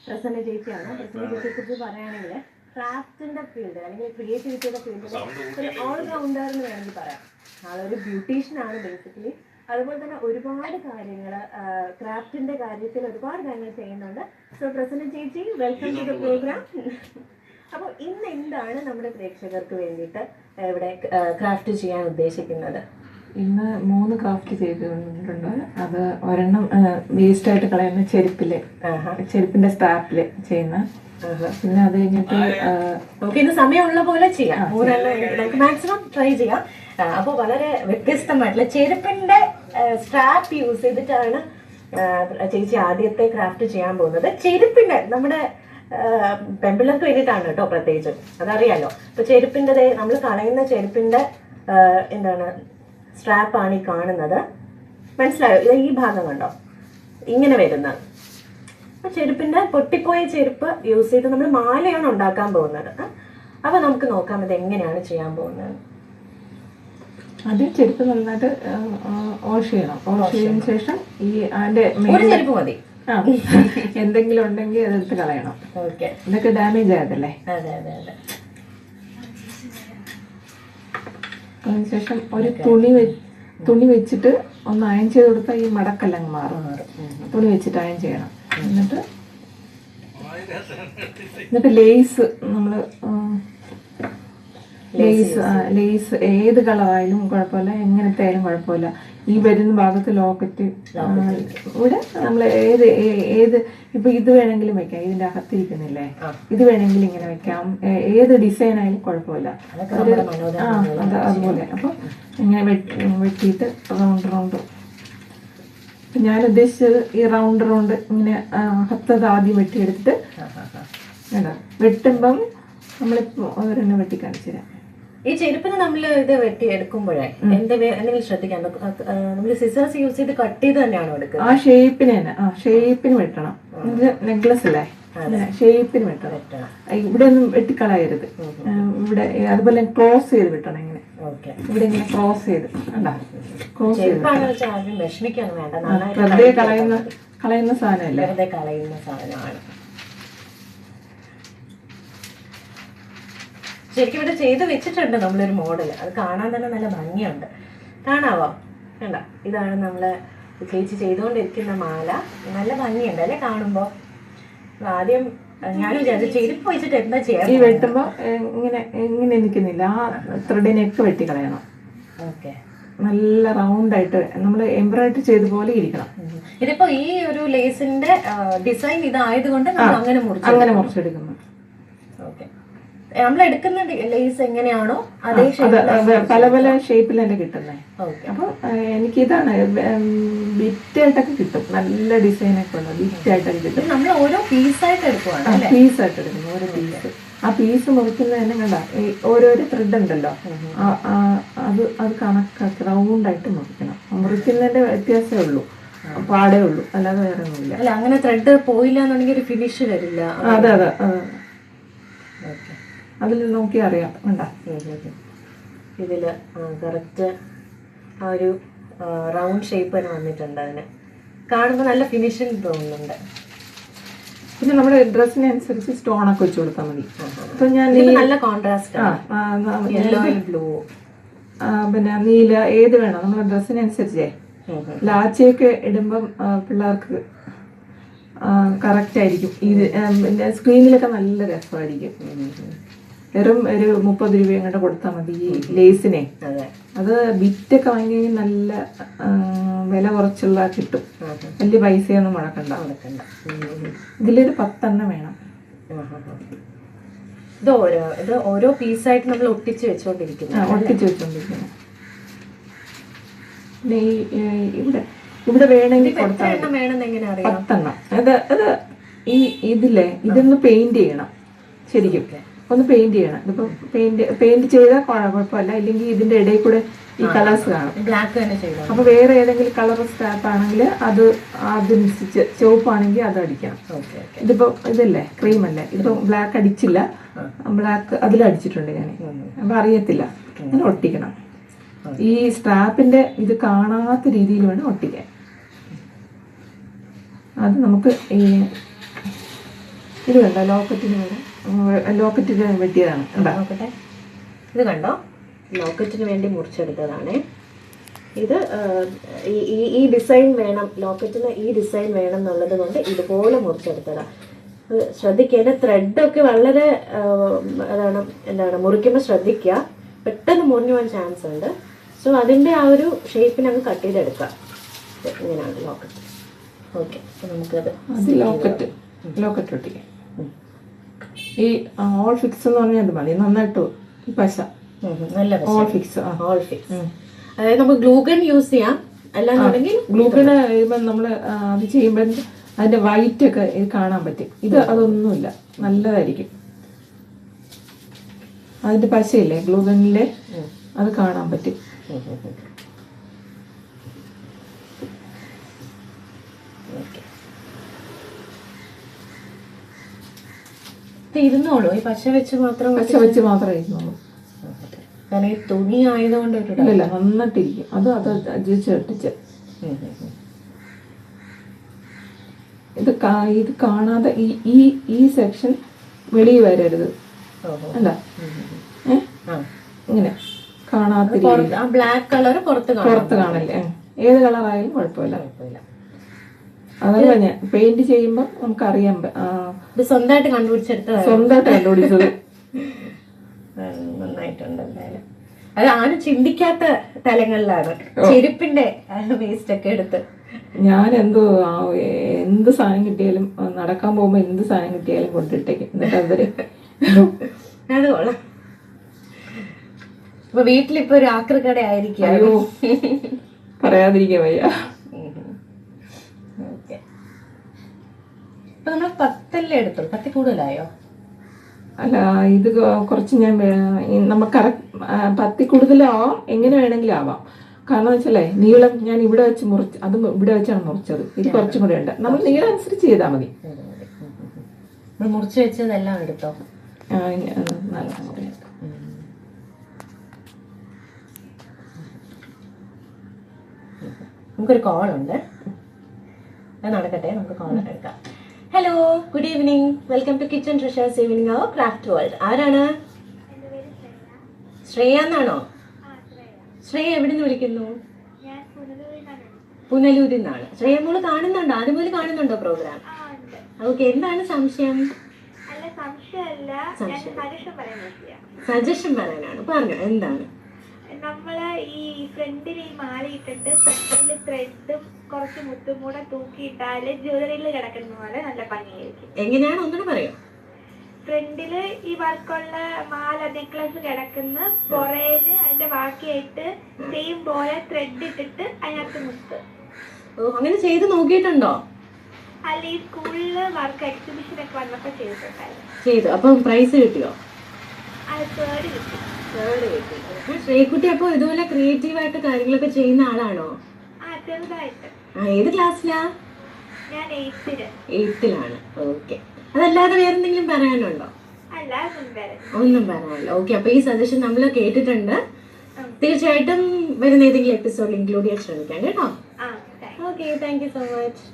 പ്രസന്ന ചേച്ചിയാണ്. പ്രസന്ന ചേച്ചിയെ കുറിച്ച് പറയുകയാണെങ്കിൽ ക്രാഫ്റ്റിന്റെ ഫീൽഡ് അല്ലെങ്കിൽ ക്രിയേറ്റിവിറ്റിയുടെ ഫീൽഡിൽ ഒരു ഓൾറൗണ്ടർ എന്ന് വേണമെങ്കിൽ പറയാം. ആളൊരു ബ്യൂട്ടീഷ്യനാണ് ബേസിക്കലി. അതുപോലെ തന്നെ ഒരുപാട് കാര്യങ്ങൾ ക്രാഫ്റ്റിന്റെ കാര്യത്തിൽ ഒരുപാട് കാര്യങ്ങൾ ചെയ്യുന്നുണ്ട്. സോ പ്രസന്ന ചേച്ചി, വെൽക്കം ടു ദ പ്രോഗ്രാം. അപ്പോൾ ഇന്ന് എന്താണ് നമ്മുടെ പ്രേക്ഷകർക്ക് വേണ്ടിയിട്ട് ഇവിടെ ക്രാഫ്റ്റ് ചെയ്യാൻ ഉദ്ദേശിക്കുന്നത്? ഇന്ന് 3 ക്രാഫ്റ്റ് ചെയ്തിട്ടുണ്ട്. അത് ഒരെണ്ണം വേസ്റ്റായിട്ട് കളയുന്ന ചെരുപ്പിന്റെ സ്ട്രാപ്പില് ചെയ്യുന്ന, പിന്നെ അത് കഴിഞ്ഞിട്ട് നമുക്ക് ഇന്ന് സമയമുള്ള പോലെ ചെയ്യാം. നമുക്ക് മാക്സിമം ട്രൈ ചെയ്യാം. അപ്പോൾ വളരെ വ്യത്യസ്തമായിട്ടുള്ള ചെരുപ്പിന്റെ സ്ട്രാപ്പ് യൂസ് ചെയ്തിട്ടാണ് ചേച്ചി ആദ്യത്തെ ക്രാഫ്റ്റ് ചെയ്യാൻ പോകുന്നത്. ചെരുപ്പിന്റെ നമ്മുടെ പെമ്പിള്ളർക്ക് വേണ്ടിയിട്ടാണ് കേട്ടോ പ്രത്യേകിച്ചും, അതറിയാലോ. അപ്പൊ ചെരുപ്പിൻ്റെ നമ്മൾ കളയുന്ന ചെരുപ്പിന്റെ എന്താണ് സ്ട്രാപ്പാണ് ഈ കാണുന്നത്. മനസ്സിലായോ? ഇത് ഈ ഭാഗം കണ്ടോ, ഇങ്ങനെ വരുന്നത്. അപ്പൊ ചെരുപ്പിന്റെ പൊട്ടിപ്പോയ ചെരുപ്പ് യൂസ് ചെയ്ത് നമ്മൾ മാലയാണ് ഉണ്ടാക്കാൻ പോകുന്നത്. അപ്പൊ നമുക്ക് നോക്കാം ഇത് എങ്ങനെയാണ് ചെയ്യാൻ പോകുന്നത്. ആദ്യം ചെരുപ്പ് നന്നായിട്ട് വാഷ് ചെയ്യണം. വാഷ് ചെയ്തതിനു ശേഷം ഈ അതിന്റെ ചെരുപ്പ് മതി, എന്തെങ്കിലും ഉണ്ടെങ്കിൽ അതെടുത്ത് കളയണം. ഓക്കെ, ഇതൊക്കെ ഡാമേജ് ആയതല്ലേ. അതെ അതെ അതെ. അതിനുശേഷം ഒരു തുണി വെച്ചിട്ട് ഒന്ന് അയൺ ചെയ്ത് കൊടുത്താൽ ഈ മടക്കെല്ലാം മാറും. തുണി വെച്ചിട്ട് അയൺ ചെയ്യണം. എന്നിട്ട് ലേസ് നമ്മള് ലേസ് ഏത് കളറായാലും കുഴപ്പമില്ല, എങ്ങനത്തെ ആയാലും കുഴപ്പമില്ല. ഈ വരുന്ന ഭാഗത്ത് ലോക്കറ്റ് ഇവിടെ നമ്മൾ ഏത് ഇപ്പൊ ഇത് വേണമെങ്കിലും വെക്കാം. ഇതിന്റെ അകത്തിരിക്കുന്നില്ലേ, ഇത് വേണമെങ്കിലും ഇങ്ങനെ വെക്കാം. ഏത് ഡിസൈൻ ആയാലും കുഴപ്പമില്ല. അതുപോലെ അപ്പൊ ഇങ്ങനെ വെട്ടിയിട്ട് റൗണ്ട് ഞാൻ ഉദ്ദേശിച്ചത് ഈ റൗണ്ട് ഇങ്ങനെ അകത്തത് ആദ്യം വെട്ടിയെടുത്തിട്ട് വെട്ടുമ്പം നമ്മളിപ്പോ ഒരെണ്ണം വെട്ടി കാണിച്ചു തരാം. ഈ ചെരുപ്പിന് നമ്മൾ ഇത് വെട്ടി എടുക്കുമ്പോഴേ എന്തെങ്കിലും ശ്രദ്ധിക്കാം. നമ്മൾ സിസേഴ്സ് യൂസ് ചെയ്ത് കട്ട് ചെയ്ത് തന്നെയാണോ എടുക്കുക? ആ ഷേപ്പിന് തന്നെ, ഷേപ്പിന് വെട്ടണം. നെക്ലസ് അല്ലേ, ഷേപ്പിന് വെട്ടണം. ഇവിടെ ഒന്നും വെട്ടിക്കളയരുത്. ഇവിടെ അതുപോലെ ക്രോസ് ചെയ്ത് വെട്ടണം. ഇങ്ങനെ ഇവിടെ ഇങ്ങനെ ക്രോസ് ചെയ്ത് ക്രോസ് ചെയ്ത് വെറുതെ കളയുന്ന സാധനമല്ലേ, വെറുതെ കളയുന്ന സാധനമാണ്. ശരിക്കും ഇവിടെ ചെയ്ത് വെച്ചിട്ടുണ്ട് നമ്മളൊരു മോഡൽ. അത് കാണാൻ തന്നെ നല്ല ഭംഗിയുണ്ട്. കാണാവോ? കണ്ട, ഇതാണ് നമ്മള് ചേച്ചി ചെയ്തുകൊണ്ടിരിക്കുന്ന മാല. നല്ല ഭംഗിയുണ്ട് അല്ലേ കാണുമ്പോ. ആദ്യം ഞാൻ വിചാരിച്ചു ചെരുപ്പ് വെച്ചിട്ട് എന്താ ചെയ്യാം. ഈ വെട്ടുമ്പോ ഇങ്ങനെ നിൽക്കുന്നില്ല, ആ ത്രെഡിനെയൊക്കെ വെട്ടിക്കളയണം. ഓക്കെ, നല്ല റൗണ്ടായിട്ട് നമ്മൾ എംബ്രോയിഡറി ചെയ്ത പോലെ ഇരിക്കണം. ഇതിപ്പോ ഈ ഒരു ലേസിന്റെ ഡിസൈൻ ഇതായതുകൊണ്ട് അങ്ങനെ മുറിച്ചെടുക്കുന്നു. ഓക്കെ, നമ്മൾ എടുക്കുന്ന ലേസ് എങ്ങനെയാണോ അതേ പല പല ഷേപ്പിലല്ലേ കിട്ടുന്നത്. അപ്പൊ എനിക്ക് ഇതാണ് ബിറ്റായിട്ടൊക്കെ കിട്ടും. നല്ല ഡിസൈനൊക്കെ ഉള്ള ബിറ്റായിട്ടൊക്കെ കിട്ടും. നമ്മൾ ഓരോ പീസായിട്ട് എടുക്കുവാണ്, പീസായിട്ട് എടുക്കുന്നു. ഓരോ പീസ് ആ പീസ് മുറിക്കുന്നത് തന്നെ കണ്ട ഓരോരോ ത്രെഡ് ഉണ്ടല്ലോ, അത് കണക്കാക്കി റൗണ്ടായിട്ട് മുറിക്കണം. മുറിക്കുന്നതിന്റെ വ്യത്യാസമേ ഉള്ളൂ, പാടേ ഉള്ളൂ, അല്ലാതെ വേറെ ഒന്നുമില്ല. അല്ല, അങ്ങനെ ത്രെഡ് പോയില്ല എന്നുണ്ടെങ്കിൽ ഒരു ഫിനിഷ് വരില്ല. അതെ അതിൽ നോക്കി അറിയാം. കണ്ട ഇതില് കറക്റ്റ് ആ ഒരു റൗണ്ട് ഷേപ്പ് തന്നെ വന്നിട്ടുണ്ട്. അതിന് കാണുമ്പോൾ നല്ല ഫിനിഷിങ് തോന്നുന്നുണ്ട്. പിന്നെ നമ്മുടെ ഡ്രസ്സിനനുസരിച്ച് സ്റ്റോണൊക്കെ വെച്ച് കൊടുത്താൽ മതി. അപ്പൊ ഞാൻ നല്ല കോൺട്രാസ്റ്റ്, ബ്ലൂ പിന്നെ നീല ഏത് വേണം നമ്മുടെ ഡ്രസ്സിനനുസരിച്ചേ. ലാച്ചയൊക്കെ ഇടുമ്പം പിള്ളേർക്ക് കറക്റ്റ് ആയിരിക്കും. ഇത് പിന്നെ സ്ക്രീനിലൊക്കെ നല്ല രസമായിരിക്കും. വെറും ഒരു 30 രൂപയും കൂടെ കൊടുത്താൽ മതി ഈ ലേസിനെ. അത് ബിറ്റൊക്കെ വാങ്ങി നല്ല വില കുറച്ചുള്ള കിട്ടും. വലിയ പൈസയൊന്നും മുടക്കണ്ട. ഇതിലൊരു 10 വേണം. ഇത് ഓരോ പീസായിട്ട് നമ്മൾ ഒട്ടിച്ച് വെച്ചോണ്ടിരിക്കുന്നു. പിന്നെ ഇവിടെ വേണമെങ്കിൽ 10. അത് ഇതില്ലേ ഇതൊന്ന് പെയിന്റ് ചെയ്യണം. ശരിക്കും ഒന്ന് പെയിന്റ് ചെയ്യണം. ഇതിപ്പോ പെയിന്റ് ചെയ്താൽ കുഴപ്പമില്ല. ഇല്ലെങ്കിൽ ഇതിന്റെ ഇടയിൽ കൂടെ ഈ കളേഴ്സ് കാണും. അപ്പൊ വേറെ ഏതെങ്കിലും കളർ സ്റ്റാപ്പ് ആണെങ്കിൽ അത് അതനുസരിച്ച്, ചുവപ്പാണെങ്കിൽ അത് അടിക്കണം. ഇതിപ്പോ ഇതല്ലേ ക്രീം അല്ലേ, ഇതിപ്പോ ബ്ലാക്ക് അടിച്ചില്ല, ബ്ലാക്ക് അതിലടിച്ചിട്ടുണ്ട് ഞാൻ. അപ്പൊ അറിയത്തില്ല, അങ്ങനെ ഒട്ടിക്കണം. ഈ സ്ട്രാപ്പിന്റെ ഇത് കാണാത്ത രീതിയിൽ വേണം ഒട്ടിക്കാൻ. അത് നമുക്ക് ഇത് കണ്ടോ ലോക്കറ്റിന് വെട്ടിയതാണ് കണ്ടോ? നോക്കട്ടെ, ഇത് കണ്ടോ, ലോക്കറ്റിന് വേണ്ടി മുറിച്ചെടുത്തതാണ് ഇത്. ഈ ഡിസൈൻ വേണം, ലോക്കറ്റിന് ഈ ഡിസൈൻ വേണം എന്നുള്ളത് കൊണ്ട് ഇതുപോലെ മുറിച്ചെടുത്തതാണ്. ശ്രദ്ധിക്കുക, എൻ്റെ ത്രെഡൊക്കെ വളരെ എന്താണ് മുറിക്കുമ്പോൾ ശ്രദ്ധിക്കുക, പെട്ടെന്ന് മുറിഞ്ഞു പോകാൻ ചാൻസ് ഉണ്ട്. സോ അതിൻ്റെ ആ ഒരു ഷേപ്പിന് അങ്ങ് കട്ട് ചെയ്തെടുക്കാം. ഇങ്ങനെയാണ് ലോക്കറ്റ്. ഓക്കെ, അപ്പോൾ നമുക്കത് ലോക്കറ്റ് ഒട്ടിക്കാം. ഈ ഓൾ ഫിക്സ് എന്ന് പറഞ്ഞാൽ അത് മതി, നന്നായിട്ട് ഈ പശ നല്ല ഓൾ ഫിക്സ്. അതായത് നമുക്ക് ഗ്ലൂഗൺ യൂസ് ചെയ്യാം, അല്ലാന്നുണ്ടെങ്കിൽ ഗ്ലൂഗൺ നമ്മൾ അത് ചെയ്യുമ്പോൾ അതിന്റെ വൈറ്റ് ഒക്കെ ഇത് കാണാൻ പറ്റും. ഇത് അതൊന്നുമില്ല, നല്ലതായിരിക്കും. അതിന്റെ പശയില്ലേ ഗ്ലൂഗണിലെ, അത് കാണാൻ പറ്റും. ഇരുന്നോളൂ, ഈ പശ വെച്ച് മാത്രം ഇരുന്നോളൂ. കാരണം ഈ തുണി ആയതുകൊണ്ട് ഇല്ല, നന്നായിട്ടിരിക്കും. അത് ഒട്ടിച്ച് ഇത് കാണാതെ ഈ സെക്ഷൻ വെളിയിൽ വരരുത്. അല്ല ഇങ്ങനെ കാണാത്ത ബ്ലാക്ക് കളർ പുറത്ത് കാണല്ലേ. ഏത് കളറായാലും കുഴപ്പമില്ല. അതല്ല, ഞാൻ പെയിന്റ് ചെയ്യുമ്പോ നമുക്കറിയാൻ സ്വന്തമായിട്ട് കണ്ടുപിടിച്ചത്. നന്നായിട്ടുണ്ട്. എന്തായാലും അത് ആരും ചിന്തിക്കാത്ത തലങ്ങളിലാണ് ചെരുപ്പിന്റെ വേസ്റ്റ് ഒക്കെ എടുത്ത്. ഞാൻ എന്ത് സാധനം കിട്ടിയാലും, നടക്കാൻ പോകുമ്പോ എന്ത് സാധനം കിട്ടിയാലും കൊണ്ടിട്ടേക്കും. എന്നിട്ട് അവര് അത് കൊള്ളാം. ഇപ്പൊ വീട്ടിലിപ്പൊ ഒരു ആക്രിക്കട ആയിരിക്കും. അയ്യോ, പറയാതിരിക്കാൻ വയ്യ. ഇപ്പൊ നമ്മള് 10 എടുത്തോളൂ. 10 കൂടുതലായോ? അല്ല, ഇത് കുറച്ച് ഞാൻ നമുക്ക് 10 കൂടുതലാവാം, എങ്ങനെ വേണമെങ്കിലും ആവാം. കാരണം വെച്ചാലേ നീളം ഞാൻ ഇവിടെ വെച്ച് മുറിച്ച്, അതും ഇവിടെ വെച്ചാണ് മുറിച്ചത്. ഇത് കുറച്ചും കൂടെ ഉണ്ട്. നമ്മൾ നീളം അനുസരിച്ച് ചെയ്താൽ മതി. മുറിച്ച് വെച്ചതെല്ലാം എടുത്തോ. നമുക്കൊരു കോളുണ്ട്, അത് നടക്കട്ടെ, നമുക്ക് കോൾ എടുക്കാം. Hello, good evening, welcome to kitchen treasures evening hour craft world. ആരാണ്? ശ്രേയ എന്നാണോ? ശ്രേയ എവിടെ നിന്ന് വിളിക്കുന്നു? പുനലൂരിൽ നിന്നാണ്. ശ്രേയ മോള് കാണുന്നുണ്ടോ? ആദ്യം കാണുന്നുണ്ടോ പ്രോഗ്രാം? ഓക്കെ, എന്താണ് സംശയം? സജഷൻ പറയാനാണ്. പറഞ്ഞോ, എന്താണ്? നമ്മള് ഈ ഫ്രണ്ടിൽ ഈ മാല ഇട്ടിട്ട് ഫ്രണ്ടില് ത്രെഡും കുറച്ച് മുത്തും കൂടെ തൂക്കിയിട്ടാല് ജ്വല്ലറിയിൽ കിടക്കുന്ന പോലെ നല്ല ഭംഗിയായിരിക്കും. എങ്ങനെയാണ് ഒന്നുകൂടെ പറയോ? ഫ്രണ്ടില് ഈ വർക്കുള്ള മാല നെക്ലസ് കിടക്കുന്ന, പുറയില് അതിന്റെ ബാക്കിയായിട്ട് സെയിം പോലെ ത്രെഡ് ഇട്ടിട്ട് അതിനകത്ത് മുത്ത്. ഓ, അങ്ങനെ ചെയ്ത് നോക്കിയിട്ടുണ്ടോ? അല്ല, ഈ സ്കൂളില് വർക്ക് എക്സിബിഷൻ ഒക്കെ വന്നപ്പോ ചെയ്തിട്ടുണ്ടായിരുന്നു. ചെയ്തു. അപ്പൊ പ്രൈസ് കിട്ടിയോ? അത് തേർഡ് കിട്ടി. ശ്രേയക്കുട്ടി അപ്പൊ ഇതുപോലെ ക്രിയേറ്റീവ് ആയിട്ട് കാര്യങ്ങളൊക്കെ ചെയ്യുന്ന ആളാണോ? ചെറുതായിട്ട്. ഏത് ക്ലാസ്സിലാ? ഞാൻ 8th-ലാണ്. ഓക്കെ. അതല്ലാതെ വേറെന്തെങ്കിലും പറയാനുണ്ടോ? ഒന്നും പറയാനില്ല. ഓക്കെ, അപ്പൊ ഈ സജഷൻ നമ്മൾ കേട്ടിട്ടുണ്ട്. തീർച്ചയായിട്ടും വരുന്ന ഏതെങ്കിലും എപ്പിസോഡിൽ ഇൻക്ലൂഡ് ചെയ്യാൻ ശ്രമിക്കാം കേട്ടോ. Okay, thank you so much.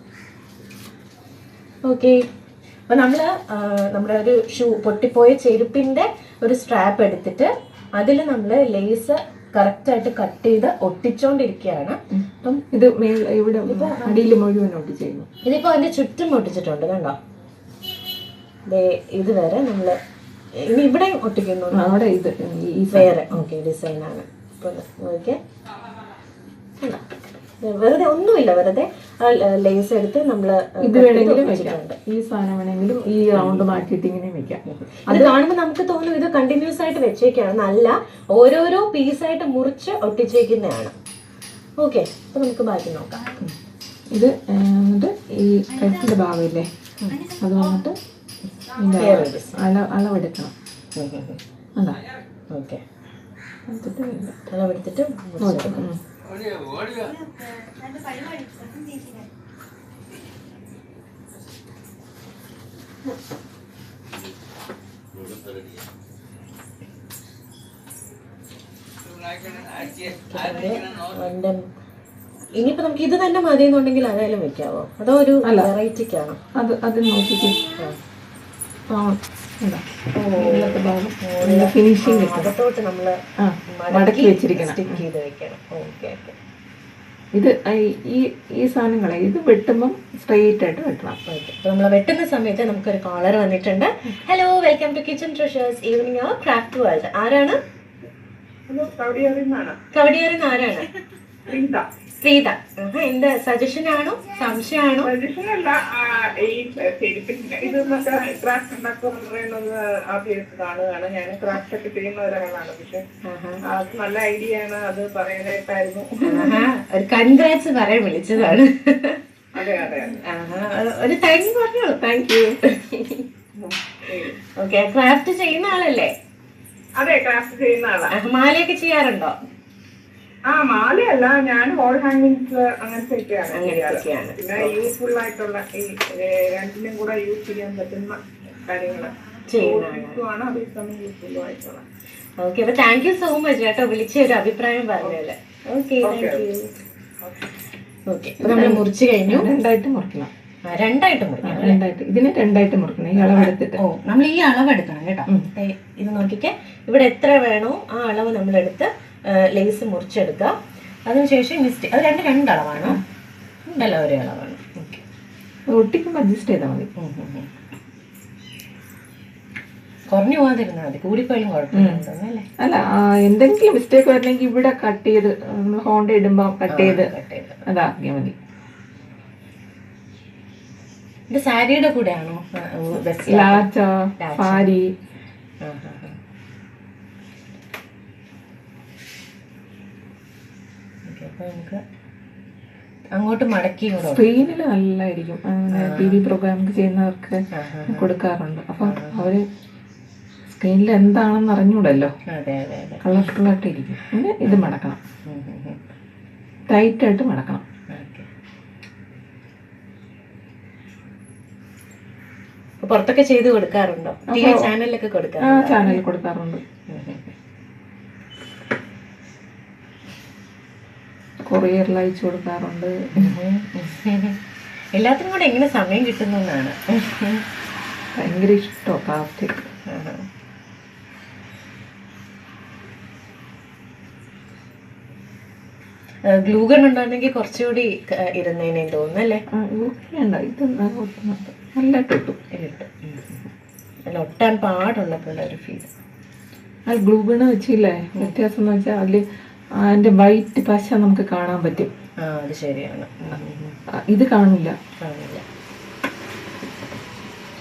Okay, അപ്പൊ നമ്മുടെ ഒരു പൊട്ടിപ്പോയ ചെരുപ്പിന്റെ ഒരു സ്ട്രാപ്പ് എടുത്തിട്ട് അതിൽ നമ്മൾ ലേസ് കറക്റ്റ് ആയിട്ട് കട്ട് ചെയ്ത് ഒട്ടിച്ചോണ്ടിരിക്കുകയാണ്. അപ്പം ഇത് ഇവിടെ അടിയിൽ മുഴുവൻ ഒട്ടിച്ചിരുന്നു. ഇതിപ്പോ അതിന്റെ ചുറ്റും ഒട്ടിച്ചിട്ടുണ്ട്, കണ്ടോ? ഇതുവരെ നമ്മള് ഇനി ഇവിടെ ഒട്ടിക്കുന്നു. അവിടെ ഇത് വേറെ ഓക്കെ ഡിസൈനാണ്. ഓക്കെ, വെറുതെ ഒന്നുമില്ല, വെറുതെ ലേസ് എടുത്ത് നമ്മള് ഇത് വേണമെങ്കിലും വെച്ചിട്ടുണ്ട്. ഈ സാധനം വേണമെങ്കിലും ഈ റൗണ്ട് മാറ്റിയിട്ട് ഇങ്ങനെ വെക്കാം. അത് കാണുമ്പോൾ നമുക്ക് തോന്നും ഇത് കണ്ടിന്യൂസ് ആയിട്ട് വെച്ചേക്കാണ്. നല്ല ഓരോരോ പീസായിട്ട് മുറിച്ച് ഒട്ടിച്ചേക്കുന്നതാണ്. ഓക്കെ, അപ്പൊ നമുക്ക് ബാക്കി നോക്കാം. ഇത് എന്നിട്ട് ഈ കഴുത്തിന്റെ ഭാഗമില്ലേ, അത് വന്നിട്ട് അളവെടുക്കണം. അതാ ഓക്കെ, അളവെടുത്തിട്ട് ഇനിയിപ്പോ നമുക്ക് ഇത് തന്നെ മതി എന്നുണ്ടെങ്കിൽ അതായാലും വെക്കാവോ? അതോ ഒരു വെറൈറ്റിക്കാണോ? അത് നോക്കിക്കേ. ഫിനിഷിങ് കിട്ടും. അകത്തോട്ട് നമ്മള് മടക്കി വെച്ചിരിക്കണം. സ്റ്റിക്ക് ചെയ്ത് വെക്കണം. ഓക്കെ. ഇത് ഈ സാധനങ്ങളെ ഇത് വെട്ടുമ്പം സ്ട്രെയിറ്റ് ആയിട്ട് വെട്ടണം. നമ്മൾ വെട്ടുന്ന സമയത്ത് നമുക്കൊരു കോളർ വന്നിട്ടുണ്ട്. Hello, welcome to kitchen treasures evening craft world. ആരാണ്? കവടിയാറിന്ന് ആരാണ്? ശ്രീത. എന്റെ സജഷൻ ആണോ സംശയമാണോ? സജഷനല്ല, ഈ ചെരുപ്പിന്റെ ഇത് ക്രാഫ്റ്റ് ഉണ്ടാക്കുക പറയുന്നത് ആദ്യമായിട്ട് കാണുകയാണ്. ഞാൻ ക്രാഫ്റ്റ് ഒക്കെ ചെയ്യുന്ന ഒരാളാണ്. പക്ഷെ അത് നല്ല ഐഡിയ ആണ്, അത് പറയാനായിട്ടായിരുന്നു. ഒരു കൺഗ്രാറ്റ്സ് പറയാൻ വിളിച്ചതാണ്. അതെ അതെ ഒരു താങ്ക് പറഞ്ഞോളൂ. Thank you. ഓക്കെ, ക്രാഫ്റ്റ് ചെയ്യുന്ന ആളല്ലേ? അതെ, ക്രാഫ്റ്റ് ചെയ്യുന്ന ആളാണ്. മാലയൊക്കെ ചെയ്യാറുണ്ടോ? മാലയല്ല, ഞാൻ വോൾ ഹാങ്ങിങ്സ് അങ്ങനത്തെയൊക്കെയാണ്. പിന്നെ യൂസ്ഫുൾ ആയിട്ടുള്ള ഈ രണ്ടിനും കൂടെ യൂസ് ചെയ്യാൻ പറ്റുന്ന കാര്യങ്ങൾ ചെയ്യുന്നതാണ്. അതേസമയം യൂസ്ഫുൾ ആയിട്ടുള്ള. ഓക്കെ, അപ്പൊ താങ്ക് യു സോ മച്ച് കേട്ടോ, വിളിച്ച ഒരു അഭിപ്രായം പറഞ്ഞല്ലേ. Okay, thank U. ഓക്കെ, അപ്പൊ നമ്മൾ മുറിച്ച് കഴിഞ്ഞു. രണ്ടായിട്ട് മുറിക്കണം. രണ്ടായിട്ട് മുറിക്കണം. ഇതിനെ രണ്ടായിട്ട് മുറിക്കണം. ഈ അളവെടുത്തിട്ട് നമ്മൾ ഈ അളവെടുക്കണം കേട്ടോ. ഇത് നോക്കിക്കേ, ഇവിടെ എത്ര വേണോ ആ അളവ് നമ്മളെടുത്ത് ലേസ് മുറിച്ചെടുക്കുക. അതിനുശേഷം അത് രണ്ടളവാണോ? ഉണ്ടല്ലോ, ഒരേ അളവാണ്. ഓക്കെ, ഒട്ടിക്കുമ്പോൾ അഡ്ജസ്റ്റ് ചെയ്താൽ മതി. കുറഞ്ഞു പോകാതിരുന്നാൽ മതി, കൂടിപ്പോയാലും കുഴപ്പമില്ല. അല്ല, എന്തെങ്കിലും മിസ്റ്റേക്ക് വരണമെങ്കിൽ ഇവിടെ കട്ട് ചെയ്ത് നമ്മൾ ഹോണ്ട ഇടുമ്പോൾ കട്ട് ചെയ്ത് അതാക്കിയാൽ മതി. ഇത് സാരിയുടെ കൂടെ ആണോ? ലാച്ച, സാരി. നമുക്ക് അങ്ങോട്ട് മടക്കി സ്ക്രീനിൽ നല്ലതായിരിക്കും. TV പ്രോഗ്രാം ചെയ്യുന്നവർക്ക് കൊടുക്കാറുണ്ട്. അപ്പം അവര് സ്ക്രീനിൽ എന്താണെന്ന് അറിഞ്ഞൂടല്ലോ, കളർഫുൾ ആയിട്ട് ഇരിക്കും. പിന്നെ ഇത് മടക്കണം, ടൈറ്റായിട്ട് മടക്കണം. പുറത്തൊക്കെ ചെയ്ത് കൊടുക്കാറുണ്ടോ? ചാനലിലൊക്കെ കൊടുക്കാറുണ്ട്. ചാനലിൽ കൊടുക്കാറുണ്ട്. കൊറിയറിൽ അയച്ചു കൊടുക്കാറുണ്ട്. എല്ലാത്തിനും കൂടെ എങ്ങനെ സമയം കിട്ടുന്നതാണ്. ഭയങ്കര ഇഷ്ടോ ക്രാഫ്റ്റ്. ഗ്ലൂഗൺ ഉണ്ടായിരുന്നെങ്കിൽ കുറച്ചുകൂടി ഇരുന്നേനെ തോന്നുന്നല്ലേ. നല്ലതായിട്ട് ഒട്ടും. അല്ല, ഒട്ടാൻ പാടുള്ളപ്പോൾ ഒരു ഫീൽ. ആ ഗ്ലൂഗണ് വെച്ചില്ലേ, വ്യത്യാസം എന്ന് വെച്ചാൽ അതില് അതിന്റെ വൈറ്റ് പശ നമുക്ക് കാണാൻ പറ്റും. അത് ശരിയാണ്. ഇത് കാണില്ല.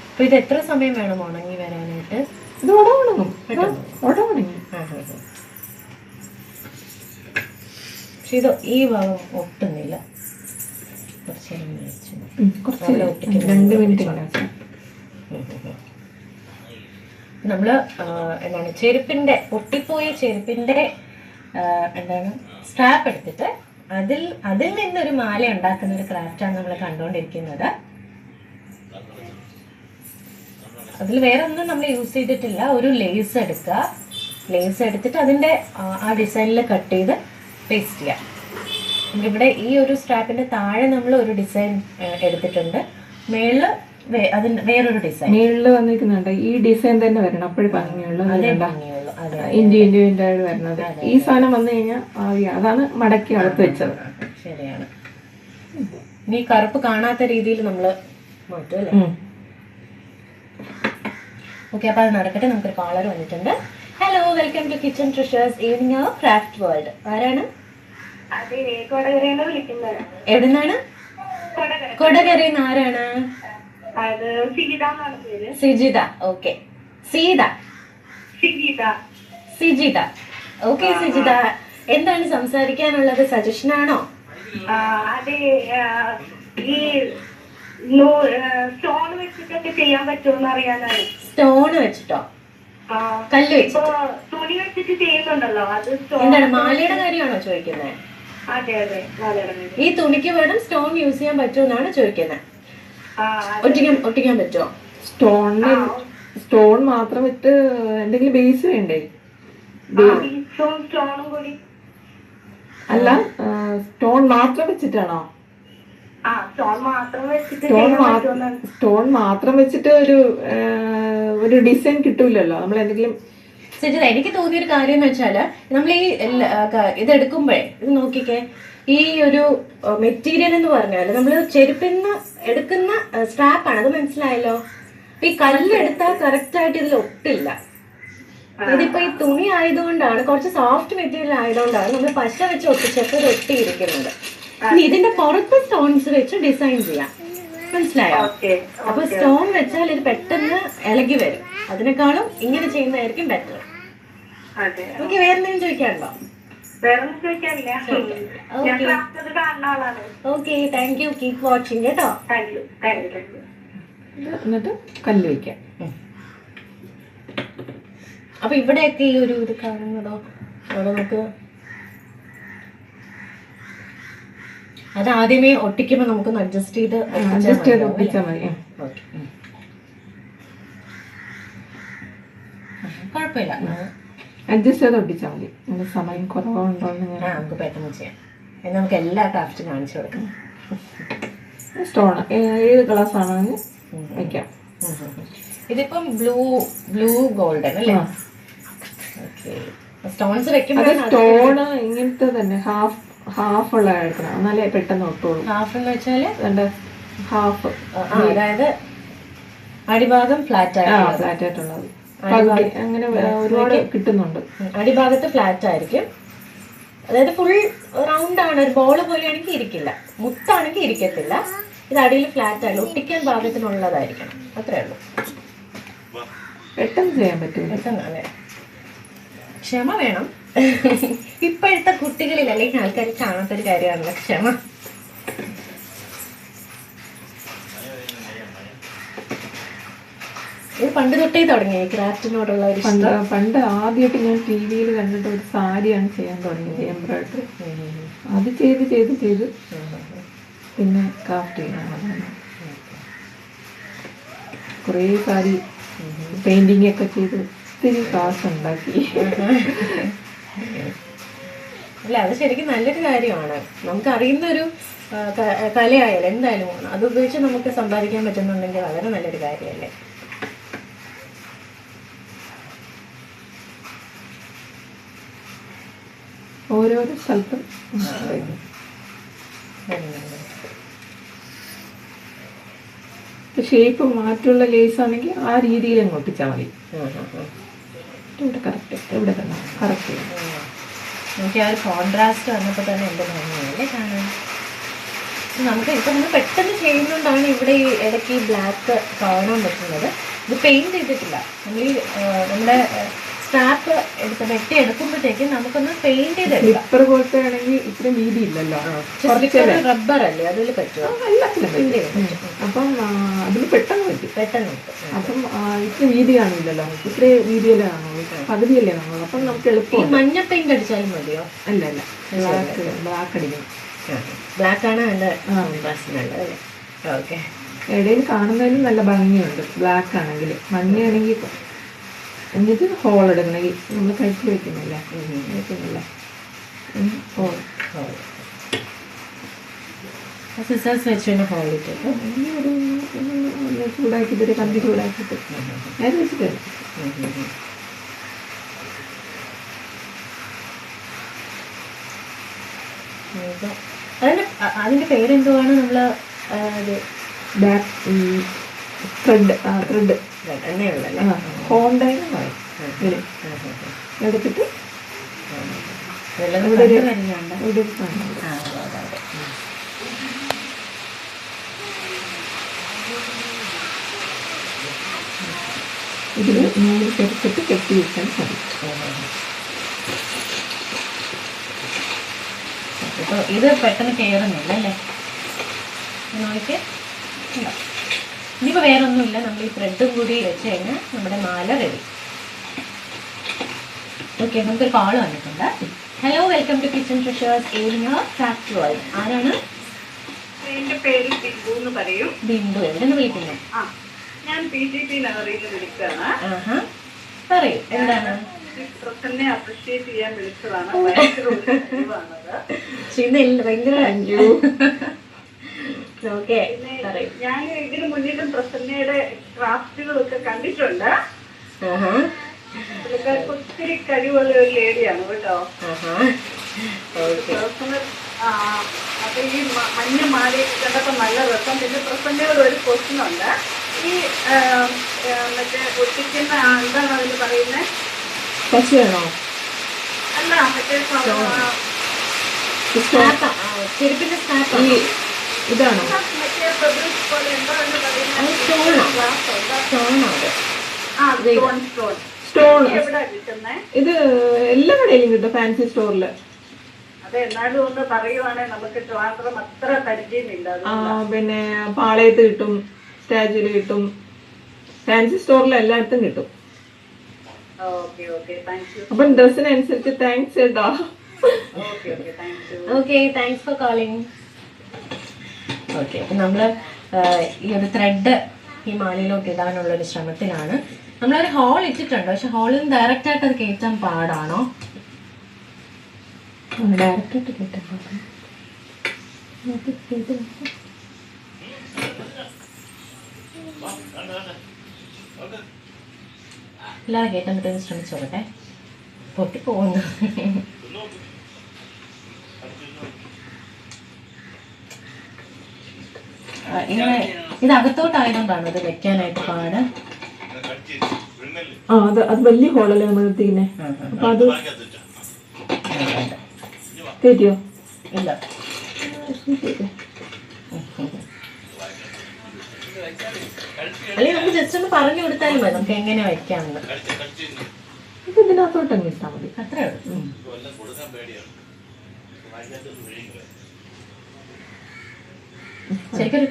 അപ്പൊ ഇത് എത്ര സമയം വേണം ഉണങ്ങി വരാനായിട്ട്? ഇത് ഉണങ്ങും. ഉണങ്ങി. പക്ഷെ ഇത് ഈ ഭാഗം ഒട്ടുന്നില്ല. കുറച്ച് 2 മിനിറ്റ് നമ്മള് എന്താണ് ചെരുപ്പിന്റെ പൊട്ടിപ്പോയ ചെരുപ്പിന്റെ എന്താണ് സ്ട്രാപ്പ് എടുത്തിട്ട് അതിൽ നിന്നൊരു മാല ഉണ്ടാക്കുന്ന ഒരു ക്രാഫ്റ്റാണ് നമ്മൾ കണ്ടുകൊണ്ടിരിക്കുന്നത്. അതിൽ വേറെ ഒന്നും നമ്മൾ യൂസ് ചെയ്തിട്ടില്ല. ഒരു ലേസ് എടുക്കുക, ലേസ് എടുത്തിട്ട് അതിൻ്റെ ആ ഡിസൈനിൽ കട്ട് ചെയ്ത് പേസ്റ്റ് ചെയ്യാം. ഇവിടെ ഈ ഒരു സ്ട്രാപ്പിന്റെ താഴെ നമ്മൾ ഒരു ഡിസൈൻ എടുത്തിട്ടുണ്ട്, മേളില് അതിന് വേറൊരു ഡിസൈൻ. മേളില് വന്നിരിക്കുന്നുണ്ട് ഈ ഡിസൈൻ തന്നെ വരണം, അപ്പോഴും ഭംഗിയുള്ളൂ. ഇൻഡിവിജ്വൽ ആയിട്ട് വരുന്നത്. ഈ സാധനം വന്നു കഴിഞ്ഞാൽ അതാണ് മടക്കി അകത്ത് വെച്ചത്. ശരിയാണ്. ഇനി കറുപ്പ് കാണാത്ത രീതിയിൽ നമ്മൾ മാറ്റും അല്ലേ? ഓക്കെ, അപ്പൊ അത് നടക്കട്ടെ. നമുക്കൊരു കോളർ വന്നിട്ടുണ്ട്. Hello, welcome to kitchen treasures evening craft world. ആരാണ്? എവിടുന്നാണ്? കൊടകരയിൽ നിന്ന്. ആരാണ്? സിജിത. ഓക്കെ, സിജിത. ഓക്കെ സിജിത, എന്താണ് സംസാരിക്കാനുള്ളത്? സജഷനാണോ? അതെ, ഈ സ്റ്റോൺ വെച്ചിട്ടൊക്കെ ചെയ്യാൻ പറ്റുമെന്ന് അറിയാനാണ്. സ്റ്റോൺ വെച്ചിട്ടോ? കല്ല് വെച്ചിട്ടോ? തുണി വെച്ചിട്ട് ചെയ്യുന്നുണ്ടല്ലോ, അത് എന്താണ് മാലയുടെ കാര്യമാണോ ചോദിക്കുന്നത്? അതെ അതെ, ഈ തുണിക്ക് വേണം സ്റ്റോൺ യൂസ് ചെയ്യാൻ പറ്റുമെന്നാണ് ചോദിക്കുന്നത്. ഒട്ടിക്കാൻ പറ്റുമോ? സ്റ്റോൺ മാത്രം ഇട്ട് എന്തെങ്കിലും ബേസ് വേണ്ടേ? അല്ല, സ്റ്റോൺ മാത്രം വെച്ചിട്ടാണോ? സ്റ്റോൺ മാത്രം വെച്ചിട്ട് ഒരു ഒരു ഡിസൈൻ കിട്ടൂലല്ലോ നമ്മൾ എന്തെങ്കിലും. സുജിത, എനിക്ക് തോന്നിയൊരു കാര്യം എന്ന് വെച്ചാല് നമ്മൾ ഈ ഇത് എടുക്കുമ്പോഴേ ഇത് നോക്കിക്കേ, ഈ ഒരു മെറ്റീരിയൽ എന്ന് പറഞ്ഞാല് നമ്മള് ചെരുപ്പിന്ന് എടുക്കുന്ന സ്ട്രാപ്പാണ്, അത് മനസ്സിലായല്ലോ. ഈ കല്ലെടുത്താൽ കറക്റ്റ് ആയിട്ട് ഇതിൽ ഒട്ടില്ല. ഇതിപ്പോ ഈ തുണി ആയതുകൊണ്ടാണ്, കുറച്ച് സോഫ്റ്റ് മെറ്റീരിയൽ ആയതുകൊണ്ടാണ് നമ്മൾ പശ വെച്ച് ഒട്ടിച്ചപ്പോൾ ഇത് ഒട്ടിയിരിക്കുന്നത്. ഇനി ഇതിന്റെ പുറത്ത് സ്റ്റോൺസ് വെച്ച് ഡിസൈൻ ചെയ്യാം, മനസ്സിലായോ? അപ്പൊ സ്റ്റോൺ വെച്ചാൽ ഇത് പെട്ടെന്ന് ഇളകി വരും. അതിനേക്കാളും ഇങ്ങനെ ചെയ്യുന്നതായിരിക്കും ബെറ്റർ. നമുക്ക് വേറെ എന്തെങ്കിലും ചോദിക്കാനുണ്ടോ? Okay, thank you. Keep watching കേട്ടോ. എന്നിട്ട് കല്ല് വയ്ക്കാം. അപ്പൊ ഇവിടെയൊക്കെ ഈ ഒരു ഇത് കാണുന്നതോ, അവിടെ നമുക്ക് അത് ആദ്യമേ ഒട്ടിക്കുമ്പോ നമുക്കൊന്ന് അഡ്ജസ്റ്റ് ചെയ്ത് ഒട്ടിച്ചാൽ മതി. കുഴപ്പമില്ല, അഡ്ജസ്റ്റ് ചെയ്ത് ഒട്ടിച്ചാൽ മതി. നമ്മുടെ സമയം കുറവുണ്ടോ നമുക്ക് പെട്ടെന്ന് ചെയ്യാം. എന്നാൽ നമുക്ക് എല്ലാ ക്രാഫ്റ്റും കാണിച്ചു കൊടുക്കാം. സ്റ്റോൺ ഏത് ഗ്ലാസ് ആണെങ്കിൽ വയ്ക്കാം. ഇതിപ്പം ബ്ലൂ ഗോൾഡൻ അല്ലേ? സ്റ്റോൺസ് വെക്കുമ്പോൾ സ്റ്റോണ് ഇങ്ങനത്തെ തന്നെ ഹാഫ് ഉള്ള എടുക്കണം, എന്നാലേ പെട്ടെന്ന് ഒട്ടുള്ളൂ. ഹാഫ് എന്ന് വെച്ചാല് ഹാഫ്, അതായത് അടിഭാഗം ഫ്ലാറ്റ് ആയിട്ടുള്ളത് അങ്ങനെ ഒരുപാട് കിട്ടുന്നുണ്ട്. അടിഭാഗത്ത് ഫ്ലാറ്റ് ആയിരിക്കും, അതായത് ഫുൾ റൗണ്ട് ആണ്. ഒരു ബോള് പോലെയാണെങ്കിൽ ഇരിക്കില്ല, മുത്താണെങ്കിൽ ഇരിക്കത്തില്ല. ഇത് അടിയിൽ ഫ്ലാറ്റ് ആയി ഒട്ടിക്കാൻ ഭാഗത്തിനുള്ളതായിരിക്കണം, അത്രേ ഉള്ളൂ. പെട്ടെന്ന് ചെയ്യാൻ പറ്റും. പെട്ടെന്ന്, അതെ. ക്ഷമ വേണം. ഇപ്പോഴത്തെ കുട്ടികളിൽ അല്ലെങ്കിൽ ആൾക്കാർ കാണാത്തൊരു കാര്യമാണല്ലോ ക്ഷമ. ഇത് പണ്ട് തൊട്ടേ തുടങ്ങി ക്രാഫ്റ്റിനോടുള്ള ഒരു പണ്ട് ആദ്യമായിട്ട് ഞാൻ TV-യിൽ കണ്ടിട്ട് ഒരു സാരിയാണ് ചെയ്യാൻ തുടങ്ങിയത്, എംബ്രോയിഡറി. അത് ചെയ്ത് ചെയ്ത് ചെയ്ത് പിന്നെ ക്രാഫ്റ്റ് ചെയ്യാൻ കുറേ സാരി പെയിന്റിങ് ഒക്കെ ചെയ്ത് ഒത്തിരി കാശ് ഉണ്ടാക്കി. അല്ല, അത് ശരിക്കും നല്ലൊരു കാര്യമാണ്. നമുക്ക് അറിയുന്നൊരു കലയായാലും എന്തായാലും അത് ഉപയോഗിച്ച് നമുക്ക് സമ്പാദിക്കാൻ പറ്റുന്നുണ്ടെങ്കിൽ വളരെ നല്ലൊരു കാര്യമല്ലേ. ഓരോരോ സ്ഥലത്തും ഷേപ്പ് മാറ്റുള്ള ലേസ് ആണെങ്കിൽ ആ രീതിയിൽ അങ്ങ് ഒട്ടിച്ചാൽ മതി. ഇവിടെ കറക്റ്റ്, ഇവിടെ തന്നെ കറക്റ്റ്. എനിക്ക് ആ ഒരു കോൺട്രാസ്റ്റ് വന്നപ്പോൾ തന്നെ എൻ്റെ ഭംഗിയല്ലേ കാണാൻ. നമുക്ക് ഇപ്പം നമ്മൾ പെട്ടെന്ന് ചെയ്യുന്നതുകൊണ്ടാണ് ഇവിടെ ഈ ഇടയ്ക്ക് ഈ ബ്ലാക്ക് കാണാൻ പറ്റുന്നത്. ഇത് പെയിൻറ് ചെയ്തിട്ടില്ല. നമ്മൾ ഈ നമ്മുടെ സ്ട്രാപ്പ് വെട്ടി എടുക്കുമ്പോഴത്തേക്കും നമുക്കൊന്ന് പെയിന്റ് ചെയ്തെടുക്കാം. സ്ലിപ്പർ പോലത്തെ ആണെങ്കിൽ ഇത്രയും വീതി ഇല്ലല്ലോ, റബ്ബർ അല്ലേ, അതിൽ പറ്റുമോ? അപ്പം അതിൽ പെട്ടെന്ന് പറ്റും, പെട്ടെന്ന്. അപ്പം ഇത്ര വീതി കാണില്ലല്ലോ, ഇത്രയും വീതിയല്ലേ കാണുള്ളൂ, പകുതിയല്ലേ കാണുള്ളൂ. അപ്പം നമുക്ക് എളുപ്പം. മഞ്ഞ പെയിന്റ് അടിച്ചാലും മതിയോ? അല്ല അല്ല, ബ്ലാക്ക് അടിക്കണം. ബ്ലാക്ക് ആണ് നല്ല നല്ലത് അല്ലേ? ഓക്കെ. ഇടയിൽ കാണുന്നതിനും നല്ല ഭംഗിയുണ്ട് ബ്ലാക്ക് ആണെങ്കിൽ. മഞ്ഞയാണെങ്കിൽ എന്നിട്ട് ഹോൾ ഇടണമെങ്കിൽ നമ്മൾ കഴുത്തിൽ വെക്കുന്നില്ല, വെക്കുന്നില്ല ഹോൾ. സിസേഴ്സ് വെച്ച് ഹോൾ ഇട്ടിട്ട് ചൂടാക്കിയിട്ട് ഒരു കമ്പി ചൂടാക്കിയിട്ട് നേരെ വെച്ചിട്ട് അതിന്റെ പേരെന്തുവാണ്? നമ്മള് ബാക്ക് ത്രെഡ് ത്രെഡ് എണ്ണയുള്ളല്ലേ, ഹോണ്ടായിട്ട് പറയും. എടുത്തിട്ട് ഇതിൽ നൂല് ചേർത്തിട്ട് കെട്ടി വെക്കാൻ സാധിക്കും. ഇപ്പോൾ ഇത് പെട്ടെന്ന് കയറുന്നില്ല അല്ലേ? നോക്കിയേ, ഇനിയിപ്പോൾ വേറെ ഒന്നുമില്ല. നമ്മൾ ഈ ത്രെഡും കൂടി വെച്ച് കഴിഞ്ഞാൽ നമ്മുടെ മാല റെഡി. ഓക്കെ, നമുക്കൊരു കോൾ വന്നിട്ടുണ്ട്. Hello, welcome to kitchen treasures area craft world. ആരാണ്? എന്റെ പേര് ബിന്ദു എന്ന് പറയും. ബിന്ദു, എവിടെന്ന് വിളിക്കുന്നത്? ഞാൻ PGP നഗറിയിൽ നിന്ന് വിളിച്ചതാണ്. പറയൂ, എന്താണ്? പ്രസന്നെ അപ്രിഷിയേറ്റ് ചെയ്യാൻ വിളിച്ചതാണ്. ഭയങ്കര ഞാൻ ഇതിനു മുന്നിട്ടും പ്രസന്നയുടെ ക്രാഫ്റ്റുകളൊക്കെ കണ്ടിട്ടുണ്ട്. പുള്ളിക്കാർക്ക് ഒത്തിരി കഴിവുള്ള ഒരു ലേഡിയാണ് കേട്ടോ. പേഴ്സണൽ അപ്പൊ ഈ മഞ്ഞ മാലയൊക്കെ കണ്ടപ്പോൾ നല്ല രസം. പിന്നെ പ്രസന്നയോട് ഒരു ക്വസ്റ്റ്യൻ ഉണ്ട്. ഈ മറ്റേ ഒട്ടിക്കുന്ന എന്താണ് അതിന് പറയുന്നത്? പശുവാണോ? അല്ല, മറ്റേ ഇതാണോ? മറ്റേ ഫെബ്രിക് പോലെ എന്താ അതിന് പറയുന്നത്? സ്റ്റോൺ. എവിടെ കിട്ടുന്നേ? ഇത് എല്ലാ കടയിലും കിട്ടും, ഫാൻസി സ്റ്റോറിൽ. അതെ, എന്നാലും ഒന്ന് പറയുവാണെങ്കിൽ നമുക്ക് ട്രിവാൻഡ്രം അത്ര പരിചയമില്ല. പിന്നെ പാളയത്ത് കിട്ടും, സ്റ്റാച്യൂല് കിട്ടും, ഫാൻസി സ്റ്റോറിൽ എല്ലായിടത്തും കിട്ടും. അപ്പം ഡ്രസ്സിനനുസരിച്ച് താങ്ക്സ് കേട്ടോ. Okay, thanks for calling. Okay, അപ്പം നമ്മൾ ഈ ഒരു ത്രെഡ് ഈ മാലയിലോട്ട് ഇടാനുള്ളൊരു ശ്രമത്തിലാണ്. നമ്മളൊരു ഹോൾ ഇട്ടിട്ടുണ്ട്, പക്ഷെ ഹോളിൽ നിന്ന് ഡയറക്റ്റ് ആയിട്ട് അത് കയറ്റാൻ പാടാണോ? ഡയറക്റ്റ് ആയിട്ട് കയറ്റാൻ പാടാം. ഇല്ലാതെ കയറ്റാൻ പറ്റുമെന്ന് ശ്രമിച്ചോട്ടെ. പൊട്ടിപ്പോകുന്നു. ഇങ്ങനെ ഇത് അകത്തോട്ടായതുകൊണ്ടാണ് ഇത് വെക്കാനായിട്ട് പാട്. അത് വലിയ ഹോളല്ലേ നമ്മൾ എടുത്തിരിക്കുന്നേ. അപ്പൊ അത് കയറ്റിയോ? ഇല്ല, അല്ലെങ്കിൽ നമുക്ക് ജസ്റ്റ് ഒന്ന് പറഞ്ഞു കൊടുത്താലും മതി നമുക്ക് എങ്ങനെ വെക്കാമെന്ന്. ഇത് ഇതിനകത്തോട്ടങ്ങ് ഇട്ടാൽ മതി, അത്രേ ഉള്ളൂ. ശരിക്കും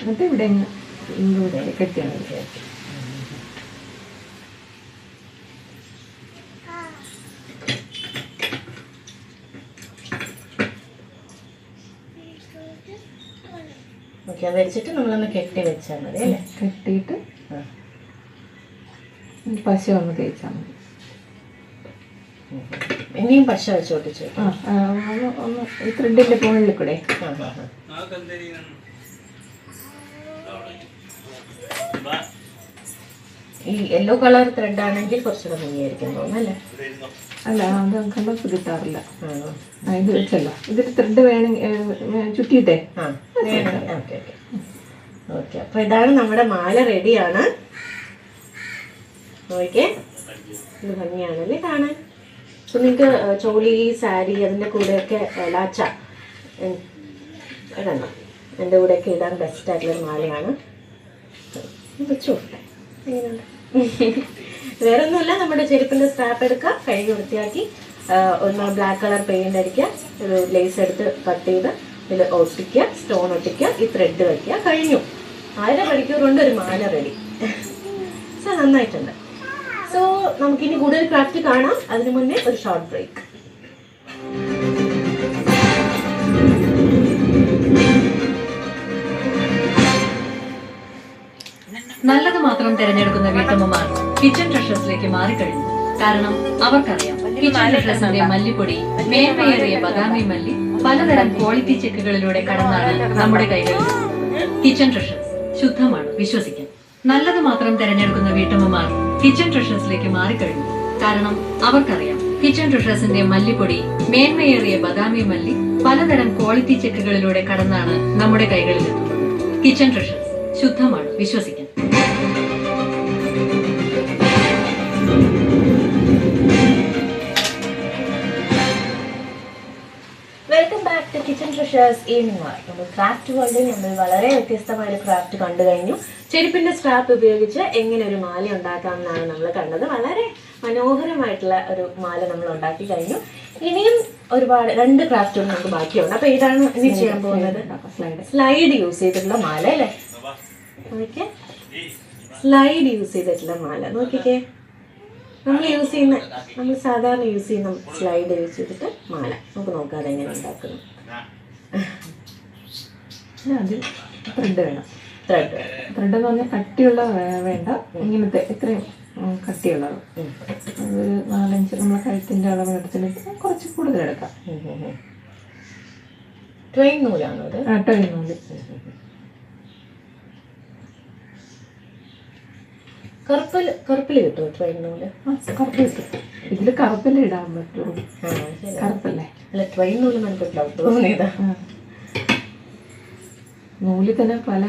എന്നിട്ട് ഇവിടെ കെട്ടിയാൽ മതി. ഓക്കെ, അത് വെച്ചിട്ട് നമ്മളൊന്ന് കെട്ടി വെച്ചാൽ മതി അല്ലേ? കെട്ടിയിട്ട് പശ ഒന്ന് തേച്ചാൽ മതി. ഇനിയും പശ വെച്ച് ഒട്ടിച്ചു. ഒന്ന് ഈ ത്രെഡിന്റെ മുകളിൽ കൂടെ. ഈ യെല്ലോ കളർ ത്രെഡ് ആണെങ്കിൽ കുറച്ചുകൂടെ ഭംഗിയായിരിക്കും തോന്നുന്നല്ലേ? അല്ല, അത് കളർസ് കിട്ടാറില്ല. ഇത് വെച്ചല്ലോ, ഇതിൽ ത്രെഡ് വേണമെങ്കിൽ ചുറ്റിയിട്ടേ. ഓക്കെ ഓക്കെ, അപ്പൊ ഇതാണ് നമ്മുടെ മാല റെഡിയാണ്. ഓക്കെ, ഇത് ഭംഗിയാണല്ലേ കാണാൻ. അപ്പൊ നിങ്ങൾക്ക് ചോളി, സാരി അതിൻ്റെ കൂടെയൊക്കെ ലാച്ച ഇടണം. എൻ്റെ കൂടെയൊക്കെ ഇടാൻ ബെസ്റ്റ് ആയിട്ടുള്ളൊരു മാലയാണ്. വെച്ചു കൊടുക്കട്ടെ. വേറെ ഒന്നുമില്ല, നമ്മുടെ ചെരുപ്പിൻ്റെ സ്ട്രാപ്പ് എടുക്കുക, കഴുകി വൃത്തിയാക്കി ഒന്ന് ബ്ലാക്ക് കളർ പെയിൻ്റ് അടിക്കുക, ഒരു ലേസ് എടുത്ത് കട്ട് ചെയ്ത് ഇതിൽ ഒട്ടിക്കുക, സ്റ്റോൺ ഒട്ടിക്കുക, ഈ ത്രെഡ് വയ്ക്കുക, കഴിഞ്ഞു. 1.5 മണിക്കൂർ കൊണ്ട് ഒരു മാല റെഡി. സോ നന്നായിട്ടുണ്ട്. സോ നമുക്കിനി കൂടുതൽ ക്രാഫ്റ്റ് കാണാം. അതിനു മുന്നേ ഒരു ഷോർട്ട് ബ്രേക്ക്. നല്ലത് മാത്രം തിരഞ്ഞെടുക്കുന്ന വീട്ടമ്മമാർ കിച്ചൺ ട്രഷേഴ്സിലേക്ക് മാറിക്കഴിഞ്ഞു. കാരണം അവർക്കറിയാം കിച്ചൺ ട്രഷേഴ്സിന്റെ മല്ലിപ്പൊടി, മേന്മയേറിയ ബദാമി മല്ലി പലതരം ക്വാളിറ്റി ചെക്കുകളിലൂടെ കടന്നാണ് നമ്മുടെ കൈകളിൽ. കിച്ചൺ ട്രഷേഴ്സ് ശുദ്ധമാണ്, വിശ്വസിക്കാം. നല്ലത് മാത്രം തിരഞ്ഞെടുക്കുന്ന വീട്ടമ്മമാർ കിച്ചൺ ട്രഷേഴ്സിലേക്ക് മാറിക്കഴിഞ്ഞു. കാരണം അവർക്കറിയാം കിച്ചൺ ട്രഷേഴ്സിന്റെ മല്ലിപ്പൊടി, മേന്മയേറിയ ബദാമി മല്ലി പലതരം ക്വാളിറ്റി ചെക്കുകളിലൂടെ കടന്നാണ് നമ്മുടെ കൈകളിൽ എത്തുന്നത്. കിച്ചൺ ട്രഷേഴ്സ് ശുദ്ധമാണ്, വിശ്വസിക്കാം. Welcome back to kitchen treasures evening war. നമ്മൾ ക്രാഫ്റ്റ് വേൾഡിൽ നമ്മൾ വളരെ വ്യത്യസ്തമായ ഒരു ക്രാഫ്റ്റ് കണ്ടു കഴിഞ്ഞു. ചെരുപ്പിന്റെ സ്ട്രാപ്പ് ഉപയോഗിച്ച് എങ്ങനെ ഒരു മാല ഉണ്ടാക്കാം എന്നാണ് നമ്മൾ കണ്ടത്. വളരെ മനോഹരമായിട്ടുള്ള ഒരു മാല നമ്മൾ ഉണ്ടാക്കി കഴിഞ്ഞു. ഇനിയും ഒരുപാട് 2 ക്രാഫ്റ്റുകൾ നമുക്ക് ബാക്കിയുണ്ട്. അപ്പൊ ഇതാണ് ഇനി ചെയ്യാൻ പോകുന്നത്. സ്ലൈഡ് യൂസ് ചെയ്തിട്ടുള്ള മാല അല്ലേ? നോക്കിക്കേ, സ്ലൈഡ് യൂസ് ചെയ്തിട്ടുള്ള മാല നോക്കിക്കേ. നമ്മൾ സാധാരണ യൂസ് ചെയ്യുന്ന സ്ലൈഡ് യൂസ് ചെയ്തിട്ട് മാല. നമുക്ക് നോക്കാം അതെങ്ങനെ ഉണ്ടാക്കുന്നു. ത്രെഡ് വേണം. ത്രെഡ് എന്ന് പറഞ്ഞാൽ കട്ടിയുള്ള വേണ്ട, ഇങ്ങനത്തെ ഇത്രയും കട്ടിയുള്ളത്. ഒരു 4-5 നമ്മളെ കഴുത്തിൻ്റെ അളവ് എടുത്തിട്ട് കുറച്ച് കൂടുതൽ എടുക്കാം. ട്രെയിൻ നൂലാണോ അത്? ട്രെയിൻ നൂല്. കറുപ്പില് കിട്ടുമോ ട്രെയിൻ നൂല്? കറുപ്പ് കിട്ടും. ഇതില് കറുപ്പല്ലേ ഇടാൻ പറ്റുള്ളൂ. കറുപ്പല്ലേ? അല്ല, ട്രെയിൻ നൂല് നമുക്ക് ഡൗട്ട് തോന്നിയതാ. നൂല് തന്നെ പല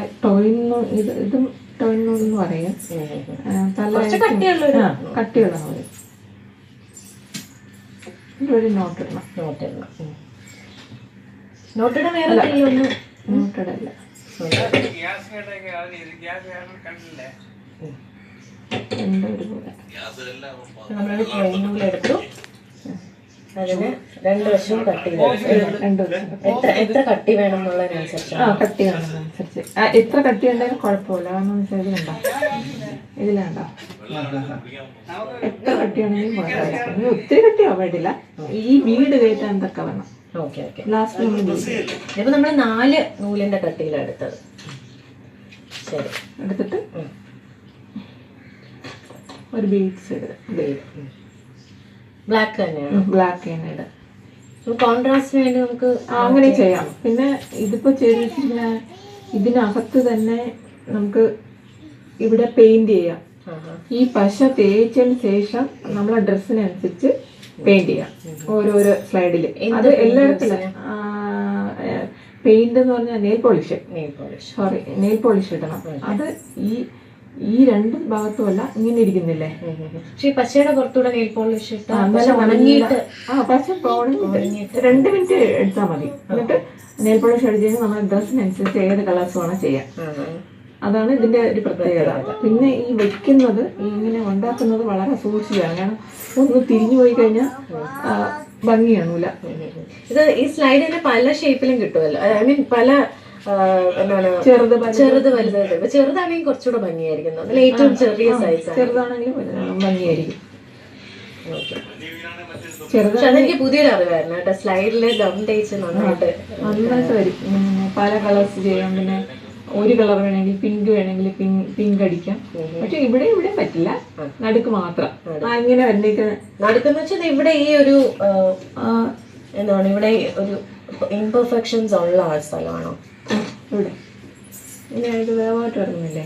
ഇതും ടോയിൻ നൂലെന്ന് പറയും. കട്ടിയുള്ള നൂല്. ഒരു നോട്ടിടണം. നോട്ടിട വേറെ ഒന്നും നോട്ടിടല്ല. നമ്മളൊരു ട്രെയിൻ നൂലെടുത്തു, അതിന് 2 വശവും കട്ട് ചെയ്ത് എത്ര കട്ടി വേണം എന്നുള്ളതിനനുസരിച്ച്. കട്ടി വേണമെന്നനുസരിച്ച് എത്ര കട്ടി ഉണ്ടെങ്കിലും കുഴപ്പമില്ല. കാരണം ഇതിലുണ്ടോ, ഇതിലുണ്ടോ എത്ര കട്ടിയാണെങ്കിലും കുഴപ്പമില്ല. ഒത്തിരി കട്ടിയാവാൻ വേണ്ടില്ല. ഈ വീട് കയറ്റാൻ എന്തൊക്കെ വേണം. ലാസ്റ്റ് ഇപ്പൊ നമ്മള് 4 നൂലിന്റെ കട്ടിയിലാണ് എടുത്തത്. ശരി, എടുത്തിട്ട് ഒരു ബീഡ്സ് ബ്ലാക്ക് തന്നെയാണ്. ബ്ലാക്ക് തന്നെ ഇടുക. കോൺട്രാസ്റ്റിന് വേണ്ടി നമുക്ക് അങ്ങനെ ചെയ്യാം. പിന്നെ ഇതിപ്പോ ചെയ്തിരിക്കുന്ന ഇതിനകത്ത് തന്നെ നമുക്ക് ഇവിടെ പെയിന്റ് ചെയ്യാം. ഈ പശ തേച്ചതിന് ശേഷം നമ്മളെ ഡ്രസ്സിനനുസരിച്ച് പെയിന്റ് ചെയ്യാം ഓരോരോ സ്ലൈഡില്. അത് എല്ലായിടത്തിലും പെയിന്റ് എന്ന് പറഞ്ഞാൽ നെയിൽ പോളിഷ് ഇടണം. അത് ഈ 2 ഭാഗത്തും അല്ല, ഇങ്ങനെ ഇരിക്കുന്നില്ലേ. പക്ഷെ പശയുടെ പുറത്തൂടെ നെയിൽ പോളിഷ് പശ 2 മിനിറ്റ് എടുത്താൽ മതി. എന്നിട്ട് നെയിൽ പോളിഷ് അടിച്ച് കഴിഞ്ഞാൽ നമ്മുടെ ഡ്രസ്സിനനുസരിച്ച് ഏത് കളേഴ്സ് വേണം ചെയ്യാം. അതാണ് ഇതിന്റെ ഒരു പ്രത്യേകത. പിന്നെ ഈ വെക്കുന്നത് ഇങ്ങനെ ഉണ്ടാക്കുന്നത് വളരെ സൂക്ഷിച്ചാണ്. കാരണം ഒന്ന് തിരിഞ്ഞു പോയി കഴിഞ്ഞാൽ ഭംഗി കാണൂല. ഇത് ഈ സ്ലൈഡിന് പല ഷേപ്പിലും കിട്ടുമല്ലോ. ഐ മീൻ പല എന്താണ് ചെറുത് വലുതായിട്ട്. ചെറുതാണെങ്കിൽ കുറച്ചുകൂടെ ഭംഗിയായിരിക്കും. അതിൽ ഏറ്റവും ചെറിയ സൈസ് ചെറുതാണെങ്കിലും ഭംഗിയായിരിക്കും. പക്ഷെ അതെനിക്ക് പുതിയൊരു അറിവായിരുന്നു കേട്ടോ. സ്ലൈഡില് ഗം തേച്ച് നന്നായിട്ട് വരും. പല കളേഴ്സ് ചെയ്യാം. പിന്നെ ഒരു കളർ വേണമെങ്കിൽ പിങ്ക് വേണമെങ്കിൽ പിങ്ക് അടിക്കാം. പക്ഷെ ഇവിടെ പറ്റില്ല, നടുക്ക് മാത്രം. ഇങ്ങനെ വന്നേക്ക് നടുക്കെന്ന് വെച്ചാൽ ഇവിടെ ഈ ഒരു എന്താണ്, ഇവിടെ ഒരു ഇംപെർഫെക്ഷൻസ് ഉള്ള സ്ഥലമാണോ? ഇവിടെ ഇനി ആയിട്ട് വേവായിട്ട് ഇറങ്ങുന്നില്ലേ,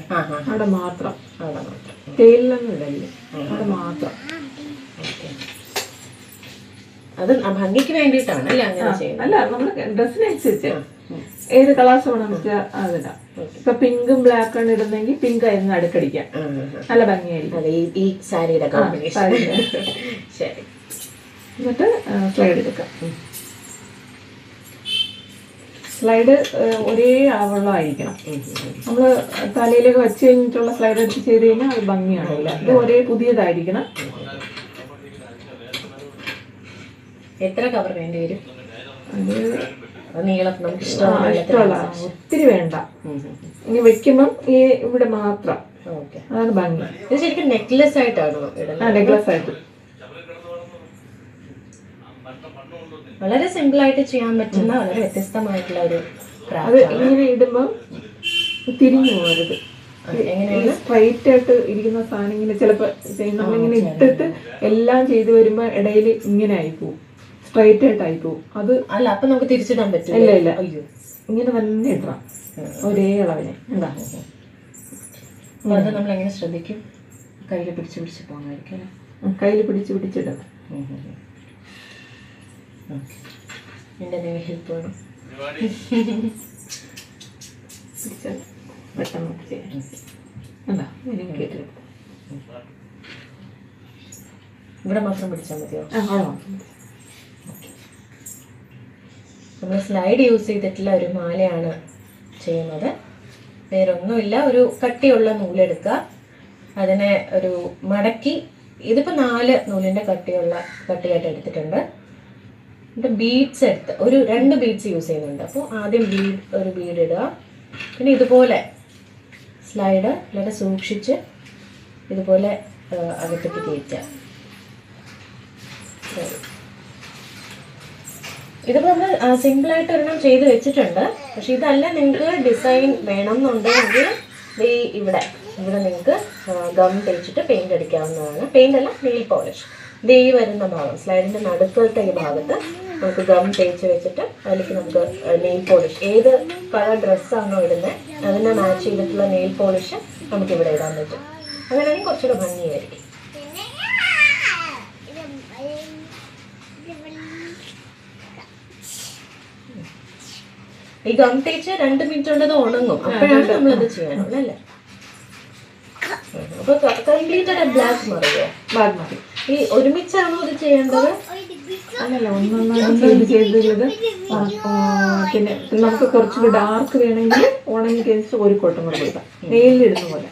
അവിടെ മാത്രം. തേയിലൊന്നും ഇടല്ലേ, അവിടെ മാത്രം. അത് ഭംഗിക്ക് വേണ്ടിയിട്ടാണ് അല്ലേ അങ്ങനെ ചെയ്യുന്നത്? അല്ല, നമ്മള് ഡ്രസ്സിനനുസരിച്ച് ഏത് കളേഴ്സ് വേണം വെച്ചാൽ അതിടാം. ഇപ്പൊ പിങ്കും ബ്ലാക്കാണ് ഇടുന്നെങ്കിൽ പിങ്ക് ആയിരുന്നു അടുക്കടിക്കാം, നല്ല ഭംഗിയായിരിക്കും. ഈ സാരിയുടെ കോമ്പിനേഷൻ. ശരി, എന്നിട്ട് സ്ലൈഡ് എടുക്കാം. സ്ലൈഡ് ഒരേ അളവുള്ളതായിരിക്കണം. നമ്മള് തലയിലേക്ക് വെച്ച് കഴിഞ്ഞിട്ടുള്ള സ്ലൈഡ് എടുത്ത് ചെയ്ത് കഴിഞ്ഞാൽ അത് ഭംഗിയാണില്ല. ഇത് ഒരേ പുതിയതായിരിക്കണം. എത്ര കവർ വേണ്ടി വരും? ഇഷ്ടമുള്ള ഒത്തിരി വേണ്ട. ഇനി വെക്കുമ്പം ഈ ഇവിടെ മാത്രം. അതാണ് ഭംഗി. ഇത് ശരിക്കും നെക്ലെസ് ആയിട്ടാണോ? നെക്ലെസ് ആയിട്ട് വളരെ സിമ്പിൾ ആയിട്ട് ചെയ്യാൻ പറ്റുന്ന വളരെ വ്യത്യസ്തമായിട്ടുള്ള ഒരു അത് ഇങ്ങനെ ഇടുമ്പോ തിരിഞ്ഞു പോകരുത്. എങ്ങനെയാണ് സ്ട്രൈറ്റ് ആയിട്ട് ഇരിക്കുന്ന സാധനം ഇങ്ങനെ ചിലപ്പോ നമ്മളിങ്ങനെ ഇട്ടിട്ട് എല്ലാം ചെയ്ത് വരുമ്പോ ഇടയിൽ ഇങ്ങനെ ആയിപ്പോവും, സ്ട്രൈറ്റ് ആയിട്ട് ആയിപ്പോവും. അത് അല്ല, അപ്പൊ നമുക്ക് തിരിച്ചിടാൻ പറ്റില്ല. ഇല്ല ഇല്ല, അയ്യോ, ഇങ്ങനെ തന്നെ ഇടണം ഒരേ അളവിന്. എന്താ അത് നമ്മൾ എങ്ങനെ ശ്രദ്ധിക്കും? കയ്യിൽ പിടിച്ച് പോകാനായിരിക്കും. കയ്യിൽ പിടിച്ചിടണം. എന്റെ ഹെൽപ്പ് വേണം. പെട്ടെന്ന് ചെയ്യാം. എന്താ കേട്ട് ഇവിടെ മാത്രം പിടിച്ചാൽ മതിയോ? നമ്മൾ സ്ലൈഡ് യൂസ് ചെയ്തിട്ടുള്ള ഒരു മാലയാണ് ചെയ്യുന്നത്. വേറൊന്നുമില്ല. ഒരു കട്ടിയുള്ള നൂലെടുക്കുക, അതിനെ ഒരു മടക്കി, ഇതിപ്പോൾ 4 നൂലിൻ്റെ കട്ടിയായിട്ട് എടുത്തിട്ടുണ്ട്. എന്നിട്ട് ബീഡ്സ് എടുത്ത് ഒരു 2 ബീഡ്സ് യൂസ് ചെയ്യുന്നുണ്ട്. അപ്പോൾ ആദ്യം ഒരു ബീഡ് ഇടുക. പിന്നെ ഇതുപോലെ സ്ലൈഡ് വളരെ സൂക്ഷിച്ച് ഇതുപോലെ അകത്തേക്ക് കയറ്റുക. ഇതിപ്പോൾ നമ്മൾ സിമ്പിളായിട്ട് ഒരെണ്ണം ചെയ്ത് വെച്ചിട്ടുണ്ട്. പക്ഷെ ഇതല്ല, നിങ്ങൾക്ക് ഡിസൈൻ വേണം എന്നുണ്ടെങ്കിൽ ഇവിടെ നിങ്ങൾക്ക് ഗം തേച്ചിട്ട് പെയിന്റ് അടിക്കാവുന്നതാണ്. പെയിന്റ് അല്ല, നെയിൽ പോളിഷ്. ഈ വരുന്ന ഭാഗം, സ്ലൈഡിന്റെ നടുക്കത്തെ ഈ ഭാഗത്ത് നമുക്ക് ഗം തേച്ച് വെച്ചിട്ട് അതിലേക്ക് നമുക്ക് നെയിൽ പോളിഷ്, ഏത് കളർ ഡ്രസ്സാണോ ഇടുന്നത് അതിനെ മാച്ച് ചെയ്തിട്ടുള്ള നെയിൽ പോളിഷ് നമുക്ക് ഇവിടെ ഇടാൻ പറ്റും. അങ്ങനെയാണെങ്കിൽ കുറച്ചുകൂടെ ഭംഗിയായിരിക്കും. ഈ ഗം തേച്ച് 2 മിനിറ്റ് കൊണ്ടത് ഉണങ്ങും, അപ്പോഴാണ് നമ്മളത് ചെയ്യാനുള്ളത് അല്ലേ? അപ്പൊ കംപ്ലീറ്റ് ബ്ലാക്ക് മറിയോ? ബ്ലാക്ക് മതി. ഈ ഒരുമിച്ചാണോ ഇത് ചെയ്യേണ്ടത്? അങ്ങനല്ല, ഒന്നൊന്നാണ് ചെയ്തത്. പിന്നെ നമുക്ക് കുറച്ചുകൂടി ഡാർക്ക് വേണമെങ്കിൽ ഉണങ്ങി കഴിച്ച് ഒരു കോട്ടം കൂടെ കൊടുക്കാം, നെയിലിടുന്ന പോലെ.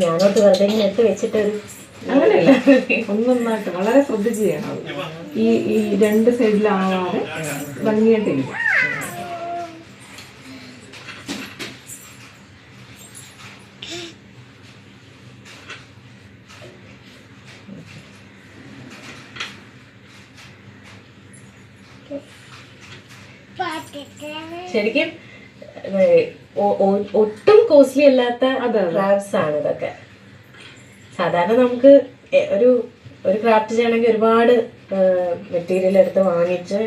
ഞാനോട്ട് വെറുതെ ഇങ്ങനെ എടുത്ത് വെച്ചിട്ട് അങ്ങനെയല്ല, ഒന്നൊന്നായിട്ട് വളരെ ശ്രദ്ധിച്ച് ചെയ്യണം അത്. ഈ 2 സൈഡിലാവാതെ ഭംഗിയായിട്ടിരിക്കും. ശരിക്കും ഒട്ടും കോസ്റ്റ്ലി അല്ലാത്ത ക്രാഫ്റ്റ്സ് ആണ് ഇതൊക്കെ. സാധാരണ നമുക്ക് ഒരു ക്രാഫ്റ്റ് ചെയ്യണമെങ്കിൽ ഒരുപാട് മെറ്റീരിയൽ എടുത്ത് വാങ്ങിച്ച്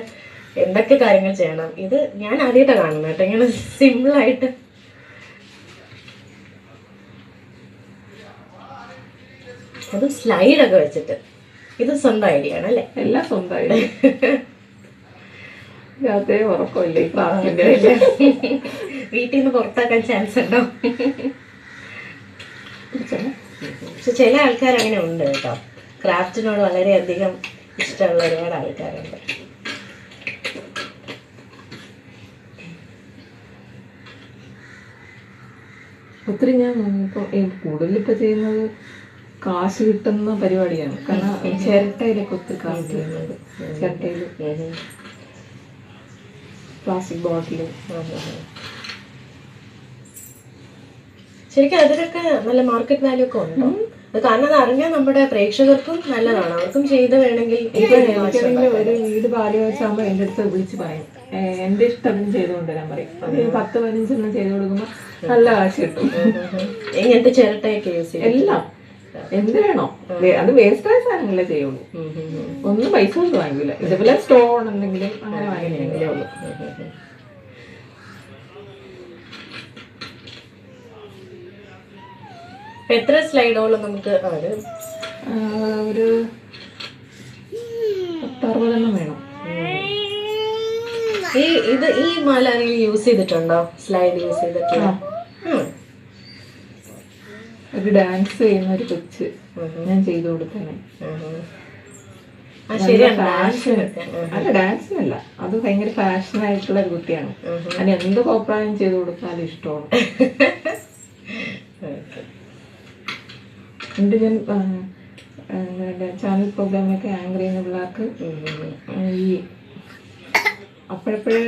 എന്തൊക്കെ കാര്യങ്ങൾ ചെയ്യണം. ഇത് ഞാൻ ആദ്യമായിട്ടാണ് കാണുന്നത് കേട്ടോ, ഇങ്ങനെ സിമ്പിളായിട്ട്. അതും സ്ലൈഡൊക്കെ വെച്ചിട്ട്. ഇത് സ്വന്തം ഐഡിയ ആണ് അല്ലേ? എല്ലാം സ്വന്തം ഐഡിയ. രാത്രി ഉറക്കമില്ല ഈ ക്ലാസ്സിന്റെ. വീട്ടിൽ നിന്ന് പുറത്താക്കാൻ ചാൻസ് ഉണ്ടോ? പക്ഷെ ചില ആൾക്കാർ അങ്ങനെ ഉണ്ട് കേട്ടോ, ക്രാഫ്റ്റിനോട് വളരെയധികം ഇഷ്ടമുള്ള ഒരുപാട് ആൾക്കാരുണ്ട്. ഒത്തിരി ഞാൻ കൂടുതലിപ്പോ ചെയ്യുന്നത് കാശ് കിട്ടുന്ന പരിപാടിയാണ്. കാരണം ചിരട്ടയിലൊക്കെ ഒത്തിരി ക്രാഫ്റ്റ് ചെയ്യുന്നുണ്ട്. ചിരട്ടയില്, പ്ലാസ്റ്റിക് ബോട്ടില്. ശരിക്കും അതിനൊക്കെ നല്ല മാർക്കറ്റ് വാല്യൂ ഒക്കെ ഉണ്ടോ? കാരണം അത് അറിഞ്ഞാൽ നമ്മുടെ പ്രേക്ഷകർക്കും നല്ലതാണ്, അവർക്കും ചെയ്ത് വേണമെങ്കിൽ. എനിക്കാണെങ്കിൽ ഒരു വീട് പാലുകാച്ചാകുമ്പോ എന്റെ അടുത്ത് വിളിച്ച് പറയും, എന്റെ ഇഷ്ടത്തിന് ചെയ്തുകൊണ്ടുവരാൻ പറയും. അത് 10-15 ചെയ്ത് കൊടുക്കുമ്പോ നല്ല കാശ് കിട്ടും. എങ്ങനത്തെ ചിരട്ടയൊക്കെ യൂസ് ചെയ്യും? എല്ലാം എന്ത് വേണോ അത് വേസ്റ്റായ സാധനങ്ങളെ ചെയ്യുള്ളൂ. ഒന്നും പൈസ ഒന്നും വാങ്ങില്ല. ഇതുപോലെ സ്റ്റോൺ എന്തെങ്കിലും അങ്ങനെ വാങ്ങിയെങ്കിലേ ഉള്ളൂ. എത്ര സ്ലൈഡോളം നമുക്ക്? ഒരു 10-60 വേണം. ഈ മാല ആരെങ്കിലും യൂസ് ചെയ്തിട്ടുണ്ടോ? സ്ലൈഡ് യൂസ് ചെയ്തിട്ടുണ്ടോ? ഒരു ഡാൻസ് ചെയ്യുന്ന ഒരു കൊച്ച് ഞാൻ ചെയ്തു കൊടുത്തേനെ. അല്ല, ഡാൻസിനല്ല, അത് ഭയങ്കര ഫാഷനായിട്ടുള്ള ഒരു കുട്ടിയാണ്. അതിന് എന്ത് കോപ്രായം ചെയ്തു കൊടുത്താലും ഇഷ്ടമാണ്. എന്നിട്ട് ഞാൻ ചാനൽ പ്രോഗ്രാമൊക്കെ ആങ്കർ ചെയ്യുന്ന പിള്ളേർക്ക് ഈ അപ്പോഴപ്പോഴേ